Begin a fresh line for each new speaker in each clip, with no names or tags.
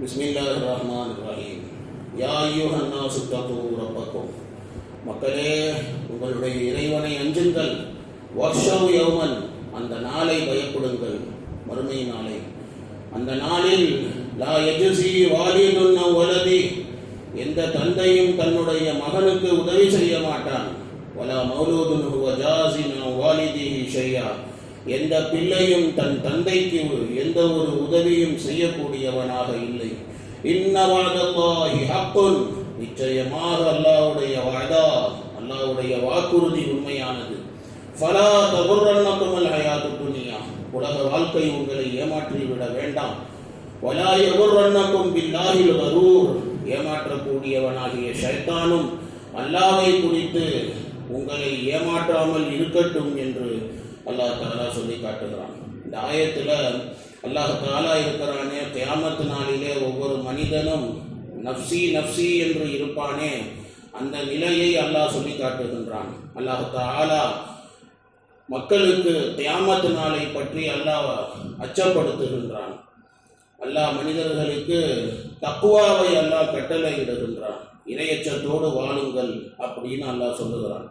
பிஸ்மில்லாஹிர்ரஹ்மானிர்ரஹீம். யா அய்யுஹன் Nios தகு ரப்பக்கும். மக்களே, உங்களுடைய இறைவனை அஞ்சுங்கள். வக்ஷவ் யௌமன், அந்த நாளை பயப்படுங்கள், மறுமை நாளை. அந்த நாளில் லா யஜ்ஸி வாலிதுன் அவ் வலதி, எந்த தந்தையும் தன்னுடைய மகனுக்கு உதவி செய்ய மாட்டான். வலா மௌலூதுன் ஹுவ ஜாஸின் அவ் வாலிதிஹி ஷையா, எந்த பிள்ளையும் தன் தந்தைக்கு எந்த ஒரு உதவியும் செய்யக்கூடியவனாக இல்லை. இன்ன வஅதல்லாஹி ஹக்குன், நிச்சயமாக அல்லாஹ்வுடைய வஅதா, அல்லாஹ்வுடைய வாக்குறுதி உண்மையானது. ஃபலா தகுர்ரன்னகுமுல் ஹயாத்துத் துன்யா, உலக வாழ்க்கை உங்களை ஏமாற்றி விட வேண்டாம். வலா யகுர்ரன்னகும் பில்லாஹில் கரூர், ஏமாற்றக்கூடியவனாகிய ஷைத்தானும் அல்லாஹ்வை குறித்து உங்களை ஏமாற்றாமல் இருக்கட்டும் என்று அல்லாஹ் தஆலா சொல்லி காட்டுகிறான். இந்த ஆயத்தில் அல்லாஹ் தஆலா இருக்கிறானே, கியாமத் நாளிலே ஒவ்வொரு மனிதனும் நஃப்சி நஃப்சி என்று இருப்பானே, அந்த நிலையை அல்லாஹ் சொல்லி காட்டுகின்றான். அல்லாஹ் தஆலா மக்களுக்கு கியாமத் நாளை பற்றி அல்லாஹ் அச்சப்படுத்துகின்றான். அல்லாஹ் மனிதர்களுக்கு தக்வாவை அல்லாஹ் கட்டளையிடுகின்றான். இறையச்சத்தோடு வாழுங்கள் அப்படின்னு அல்லாஹ் சொல்லுகிறான்.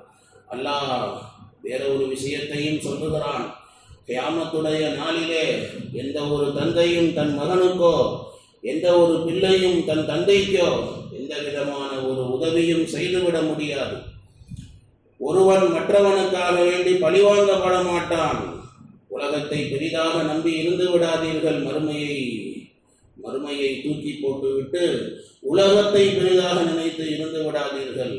அல்லாஹ் வேற ஒரு விஷயத்தையும் சொல்லுகிறான். கியாமத்துடைய நாளிலே எந்த ஒரு தந்தையும் தன் மகனுக்கோ, எந்த ஒரு பிள்ளையும் தன் தந்தைக்கோ எந்த விதமான ஒரு உதவியும் செய்துவிட முடியாது. ஒருவன் மற்றவனுக்காக வேண்டி பழிவாங்கப்பட மாட்டான். உலகத்தை பெரிதாக நம்பி இருந்து விடாதீர்கள். மறுமையை தூக்கி போட்டுவிட்டு உலகத்தை பெரிதாக நினைத்து இருந்து விடாதீர்கள்.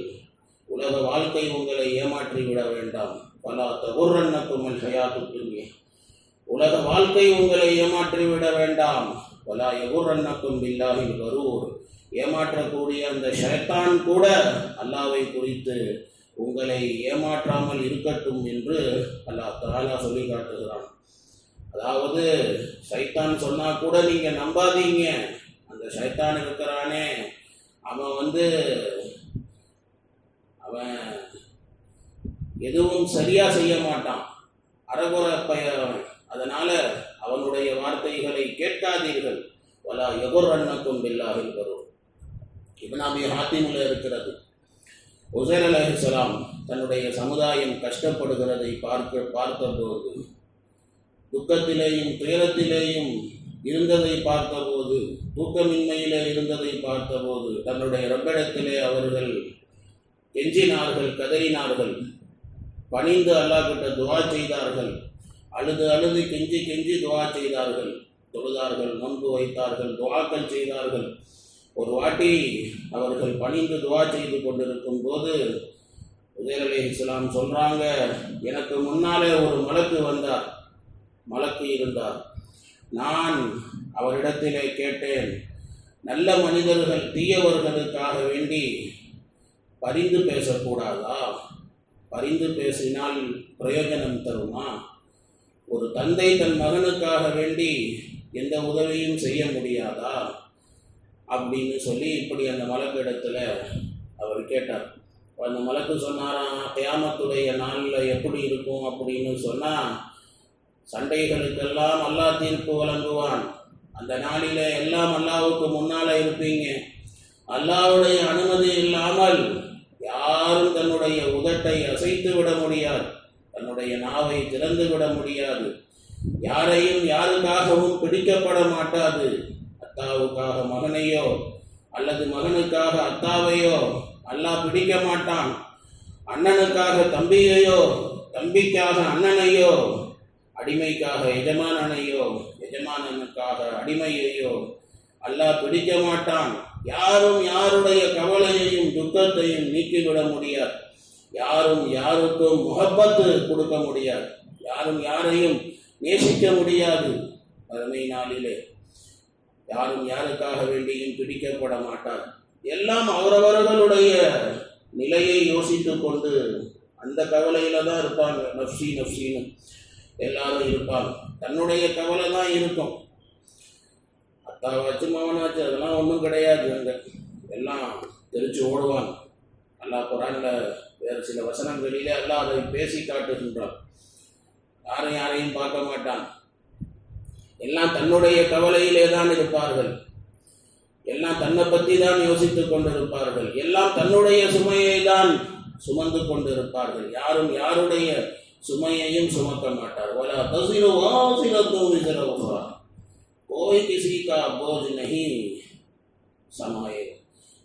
உலக வாழ்க்கை உங்களை ஏமாற்றி விட வேண்டாம். வலா தகுர்ரன்னகுமுல் ஹயாத்துத் துன்யா, உலக வாழ்க்கை உங்களை ஏமாற்றி விட வேண்டாம். வலா யகுர்ரன்னகும் பில்லாஹில் கரூர், ஏமாற்றக்கூடிய அந்த ஷைத்தான் கூட அல்லாஹ்வை குறித்து உங்களை ஏமாற்றாமல் இருக்கட்டும் என்று அல்லாஹ் தஆலா சொல்லி காட்டுகிறான். அதாவது ஷைத்தான் சொன்னா கூட நீங்க நம்பாதீங்க. அந்த ஷைத்தான் இருக்கிறானே, அவன் எதுவும் சரியா செய்ய மாட்டான், அரகுர பயவன். அதனால அவனுடைய வார்த்தைகளை கேட்காதீர்கள். வலா யகுர்ரன்னகும் பில்லாஹில் கரூர். இப்னு அபீ ஹாத்திமில் இருக்கிறது, உஸைர் அலைஹிஸ்ஸலாம் தன்னுடைய சமுதாயம் கஷ்டப்படுகிறதை பார்த்தபோது, துக்கத்திலேயும் துயரத்திலேயும் இருந்ததை பார்த்தபோது, தூக்கமின்மையிலே இருந்ததை பார்த்தபோது தன்னுடைய ரப்பிடத்திலே அவர்கள் கெஞ்சினார்கள், கதறினார்கள், பணிந்து அல்லாஹ் கிட்ட துஆ செய்தார்கள். அழுது கெஞ்சி துஆ செய்தார்கள், தொழுதார்கள், நோன்பு வைத்தார்கள், துஆக்கள் செய்தார்கள். ஒரு வாட்டி அவர்கள் பணிந்து துஆ செய்து கொண்டிருக்கும் போது உஸைர் அலைஹிஸ்ஸலாம் சொல்றாங்க, எனக்கு முன்னாலே ஒரு மலக்கு இருந்தார். நான் அவரிடத்திலே கேட்டேன், நல்ல மனிதர்கள் தீயவர்களுக்காக வேண்டி பரிந்து பேசக்கூடாதா? பரிந்து பேசினால் பிரயோஜனம் தருமா? ஒரு தந்தை தன் மகனுக்காக வேண்டி எந்த உதவியும் செய்ய முடியாதா அப்படின்னு சொல்லி இப்படி அந்த மலக்கிடத்துல அவர் கேட்டார். அந்த மலக்கு சொன்னாராம், கியாமத்துடைய நாளில் எப்படி இருக்கும் அப்படின்னு சொன்னா, சண்டைகளுக்கெல்லாம் அல்லாஹ் தீர்ப்பு வழங்குவான். அந்த நாளிலே எல்லாம் அல்லாஹ்வுக்கு முன்னால இருப்பீங்க. அல்லாஹ்வுடைய அனுமதி இல்லாமல் யாரும் தன்னுடைய உதட்டை அசைத்து விட முடியாது, தன்னுடைய நாவை திறந்து விட முடியாது. யாரையும் யாருக்காகவும் பிடிக்கப்பட மாட்டாது. அத்தாவுக்காக மகனையோ அல்லது மகனுக்காக அத்தாவையோ அல்லாஹ் பிடிக்க மாட்டான். அண்ணனுக்காக தம்பியையோ, தம்பிக்காக அண்ணனையோ, அடிமைக்காக எஜமானனையோ, எஜமானனுக்காக அடிமையையோ அல்லாஹ் பிடிக்க மாட்டான். யாரும் யாருடைய கவலையையும் துக்கத்தையும் நீக்கிவிட முடியாது. யாரும் யாருக்கும் முஹப்பத்து கொடுக்க முடியாது. யாரும் யாரையும் நேசிக்க முடியாது. மறுமை நாளிலே யாரும் யாருக்காக வேண்டியும் பிடிக்கப்பட மாட்டார். எல்லாம் அவரவர்களுடைய நிலையை யோசித்து கொண்டு அந்த கவலையில தான் இருப்பாங்க. நஃப்சின்னு எல்லாரும் இருப்பாங்க. தன்னுடைய கவலை தான் இருக்கும். அத்தாவாச்சு மகனாச்சு அதெல்லாம் ஒன்றும் கிடையாது. அங்கே எல்லாம் தெரிச்சு ஓடுவாங்க. அல்லாஹ் குர்ஆன்ல வேறு சில வசனங்களிலே அல்லாஹ் அதை பேசி காட்டுகின்றான். யாரையும் பார்க்க மாட்டான். எல்லாம் தன்னுடைய கவலையிலே தான் இருப்பார்கள். எல்லாம் தன்னை பற்றி தான் யோசித்துக் கொண்டிருப்பார்கள். எல்லாம் தன்னுடைய சுமையை தான் சுமந்து கொண்டிருப்பார்கள். யாரும் யாருடைய சுமையையும் சுமக்க மாட்டார். வலா தஸிரு வாஸிலத்துன் விஸர உக்ரா, கோய் கிசி கா போஜ் நஹீ சமாயே.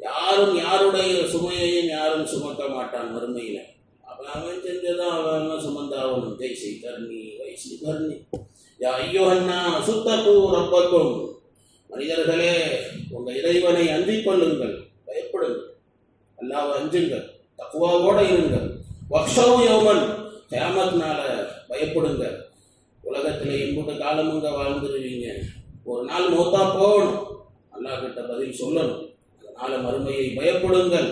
யாரும் யாருடைய சுமையையும் யாரும் சுமக்க மாட்டான் மறுமையில். அவன் செஞ்சதான் அவன் சுமந்தாவனும். ஜெய்சி கர்ணி வைசி கர்ணி யா ஐயோஹன்னா சுத்தகு ரப்பக்கும். மனிதர்களே, உங்கள் இறைவனை அஞ்சிக் கொள்ளுங்கள், பயப்படுங்கள், அல்லாஹ்வை அஞ்சுங்கள், தக்வாவோட இருங்கள். வக்ஷவ் யௌமன், கியாமத்னால பயப்படுங்க. உலகத்தில் எம்புட்டு காலமுங்க வாழ்ந்துருவீங்க, ஒரு நாள் மௌத்தா போகணும், அல்லாஹ் கிட்ட பதில் சொல்லணும். அதனால மறுமையை பயப்படுங்கள்.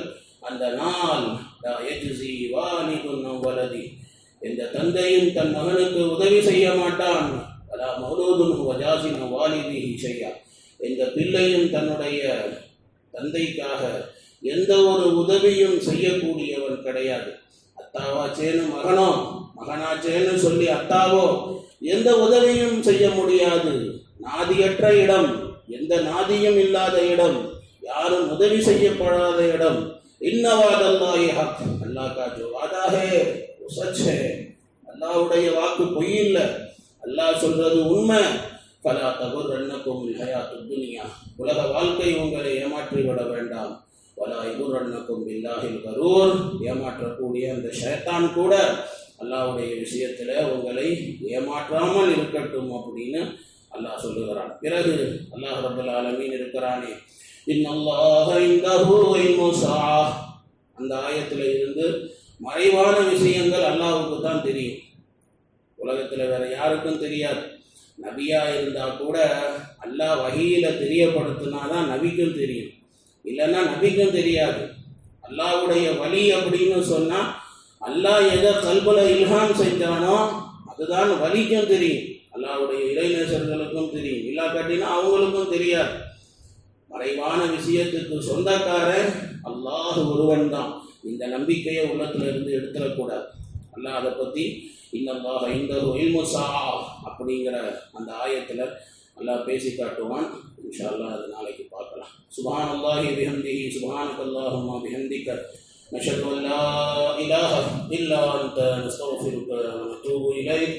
அந்த நாள் யஜ்ஸி வாலிதுன் அன் வலதி, எந்த தந்தையும் தன் மகனுக்கு உதவி செய்ய மாட்டான். வலா மௌலூதுன் ஹுவ ஜாஸின் அன் வாலிதிஹி ஷையா, எந்த பிள்ளையும் தன்னுடைய தந்தைக்காக எந்த ஒரு உதவியும் செய்யக்கூடியவன் கிடையாது. அத்தாவாச்சேன்னு மகனோ, மகனாச்சேன்னு சொல்லி அத்தாவோ எந்த உதவியும் செய்ய முடியாது. நாதியற்ற இடம், எந்த நாதியும் இல்லாத இடம், யாரும் உதவி செய்யப்படாத இடம். இன்னவாதல்லாஹி ஹக், அல்லாஹ் கா ஜோ வாதா ஹே वो सच है, அல்லாஹ்வுடைய வாக்கு பொய் இல்லை, அல்லாஹ் சொல்றது உண்மை. ஃபலா தகுர்ரன்னக்கும் ஹயாத்துத் துன்யா, உலக வாழ்க்கை உங்களை ஏமாற்றி விட வேண்டாம். வலா யகுர்ரன்னக்கும் பில்லாஹில் கரூர், ஏமாற்றக்கூடிய அந்த ஷைத்தான் கூட அல்லாஹ்வுடைய விஷயத்தில் உங்களை ஏமாற்றாமல் இருக்கட்டும் அப்படின்னு அல்லாஹ் சொல்லுகிறான். பிறகு அல்லாஹ் ரப்பல் ஆலமீன் இருக்கிறானே, இன்னல்லாஹ இன்தஹு இல்மு ஸாஅ, அந்த ஆயத்தில் இருந்து மறைவான விஷயங்கள் அல்லாஹ்வுக்கு தான் தெரியும், உலகத்தில் வேற யாருக்கும் தெரியாது. நபியா இருந்தால் கூட அல்லாஹ் வஹீல தெரியப்படுத்தினாதான் நபிக்கும் தெரியும், இல்லைன்னா நபிக்கும் தெரியாது. அல்லாஹ்வுடைய வழி அப்படின்னு சொன்னால் அல்லாஹ் எதை கல்புல இல்ஹாம் செஞ்சானோ அதுதான் வலிக்கும் தெரியும், அல்லாஹ்வுடைய இறைநேசர்களுக்கும் தெரியும், இல்லா காட்டினா அவங்களுக்கும் தெரியாது. மறைவான விஷயத்துக்கு சொந்தக்காரன் அல்லாஹ் ஒருவன் தான். இந்த நம்பிக்கையை உள்ளத்துல இருந்து எடுத்துடக்கூடாது. அல்லாஹ் அதை பற்றி இன்னல்லாஹ இன்தஹு இல்மு ஸாஅ அப்படிங்கிற அந்த ஆயத்தில் அல்லாஹ் பேசி காட்டுவான். இன்ஷா அல்லாஹ் அது நாளைக்கு பார்க்கலாம். சுப்ஹானல்லாஹி பிஹம்திஹி சுப்ஹானக்கல்லாஹும்ம பிஹம்திக நஷ்ஹது அன் லா இலாஹ இல்லா அன்த நஸ்தக்ஃபிருக வ நத்தூபு இலைக்.